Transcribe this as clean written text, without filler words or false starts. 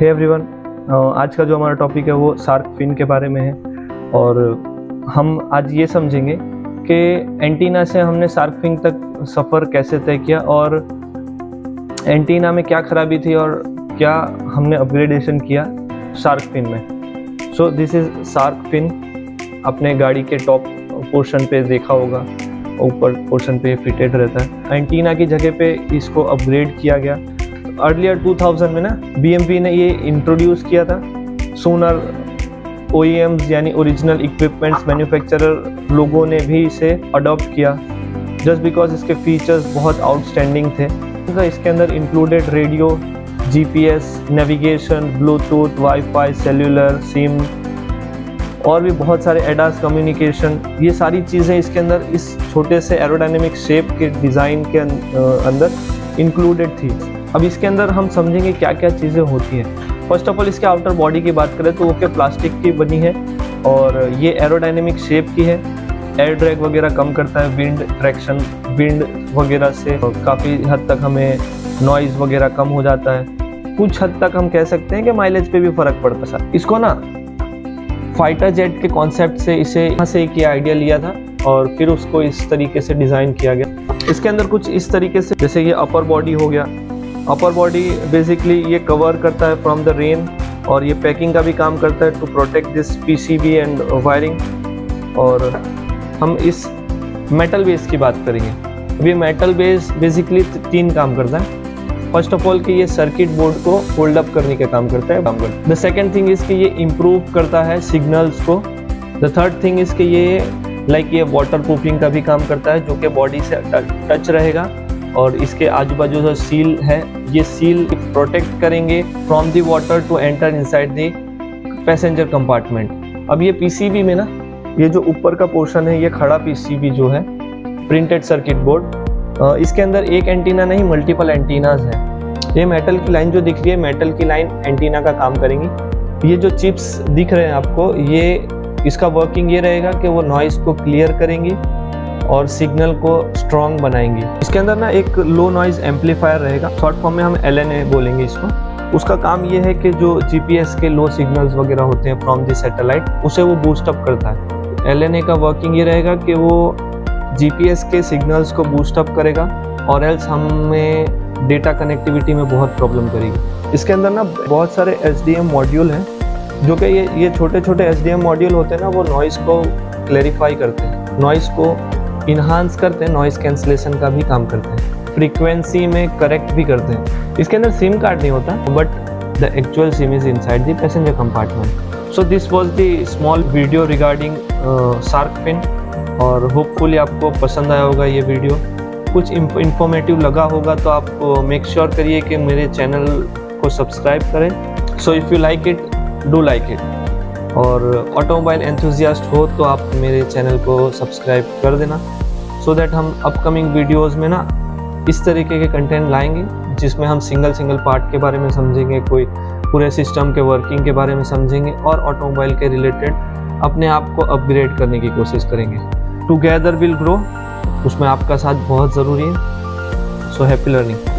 Hey everyone, आज का जो हमारा टॉपिक है वो शार्क फिन के बारे में है और हम आज ये समझेंगे कि एंटीना से हमने शार्क फिन तक सफ़र कैसे तय किया और एंटीना में क्या खराबी थी और क्या हमने अपग्रेडेशन किया शार्क फिन में। So this is shark fin. अपने गाड़ी के टॉप पोर्शन पे देखा होगा, ऊपर पोर्शन पे फिटेड रहता है। एंटीना की जगह पे इसको अपग्रेड किया गया। अर्लियर 2000 में ना BMP ने ये इंट्रोड्यूस किया था। सूनर OEMs यानी ओरिजिनल इक्विपमेंट्स मैन्युफैक्चरर लोगों ने भी इसे अडॉप्ट किया जस्ट बिकॉज इसके फीचर्स बहुत आउटस्टैंडिंग थे। इसके अंदर included radio, GPS, navigation, Bluetooth, wifi, cellular, SIM और भी बहुत सारे एडास कम्युनिकेशन, ये सारी चीज़ें इसके अंदर इस छोटे से एरोडायनेमिक शेप के डिज़ाइन के अंदर इंक्लूडेड थी। अब इसके अंदर हम समझेंगे क्या क्या चीज़ें होती हैं। फर्स्ट ऑफ ऑल इसके आउटर बॉडी की बात करें तो वो प्लास्टिक की बनी है और ये एरोडायनेमिक शेप की है। एयर ड्रैग वगैरह कम करता है, विंड ट्रैक्शन, विंड वगैरह से काफ़ी हद तक हमें नॉइज़ वगैरह कम हो जाता है। कुछ हद तक हम कह सकते हैं कि माइलेज पे भी फ़र्क पड़ता है। इसको ना फाइटर जेट के कॉन्सेप्ट से इसे यहाँ से एक आइडिया लिया था और फिर उसको इस तरीके से डिज़ाइन किया गया। इसके अंदर कुछ इस तरीके से, जैसे ये अपर बॉडी हो गया। अपर बॉडी बेसिकली ये कवर करता है फ्रॉम द रेन और ये पैकिंग का भी काम करता है to protect this PCB and wiring. और हम इस मेटल बेस की बात करेंगे। अब ये मेटल बेस बेसिकली 3 काम करता है। फर्स्ट ऑफ ऑल कि ये सर्किट बोर्ड को होल्ड अप करने का काम करता है। द सेकेंड थिंग इज कि ये इम्प्रूव करता है सिग्नल्स को। द थर्ड थिंग इज कि ये वाटर प्रूफिंग का भी काम करता है, जो कि बॉडी से टच रहेगा और इसके आजू बाजू जो सील है, ये सील प्रोटेक्ट करेंगे from the water to enter inside the passenger compartment. अब ये PCB में ना, ये जो ऊपर का पोर्शन है, ये खड़ा PCB जो है, प्रिंटेड सर्किट बोर्ड, इसके अंदर एक एंटीना नहीं मल्टीपल एंटीनाज है। ये मेटल की लाइन जो दिख रही है, मेटल की लाइन एंटीना का काम करेंगी। ये जो चिप्स दिख रहे हैं आपको, ये इसका वर्किंग ये रहेगा कि वो नॉइस को क्लियर करेंगी और सिग्नल को स्ट्रॉन्ग बनाएंगी। इसके अंदर ना एक लो नॉइज एम्पलीफायर रहेगा, शॉर्ट फॉर्म में हम LNA बोलेंगे इसको। उसका काम ये है कि जो GPS के लो सिग्नल्स वगैरह होते हैं फ्रॉम द सैटेलाइट, उसे वो बूस्ट अप करता है। LNA का वर्किंग ये रहेगा कि वो GPS के सिग्नल्स को बूस्ट अप करेगा और एल्स हमें डेटा कनेक्टिविटी में बहुत प्रॉब्लम करेगी। इसके अंदर ना बहुत सारे SDM मॉड्यूल हैं, जो कि ये छोटे छोटे SDM मॉड्यूल होते हैं ना, वो नॉइस को क्लैरिफाई करते हैं, नॉइस को इन्हांस करते हैं, नॉइस कैंसलेशन का भी काम करते हैं, फ्रीक्वेंसी में करेक्ट भी करते हैं। इसके अंदर सिम कार्ड नहीं होता, but the actual sim is inside the passenger compartment. So this was the small video regarding shark fin और होपफुली आपको पसंद आया होगा ये वीडियो। कुछ इंफॉर्मेटिव लगा होगा तो आप मेक श्योर करिए कि मेरे चैनल को सब्सक्राइब करें। So if you like it, do like it. और ऑटोमोबाइल एंथुजियास्ट हो तो आप मेरे चैनल को सब्सक्राइब कर देना, सो दैट हम अपकमिंग वीडियोस में ना इस तरीके के कंटेंट लाएंगे जिसमें हम सिंगल पार्ट के बारे में समझेंगे, कोई पूरे सिस्टम के वर्किंग के बारे में समझेंगे और ऑटोमोबाइल के रिलेटेड अपने आप को अपग्रेड करने की कोशिश करेंगे। टुगेदर विल ग्रो, उसमें आपका साथ बहुत ज़रूरी है। So happy learning.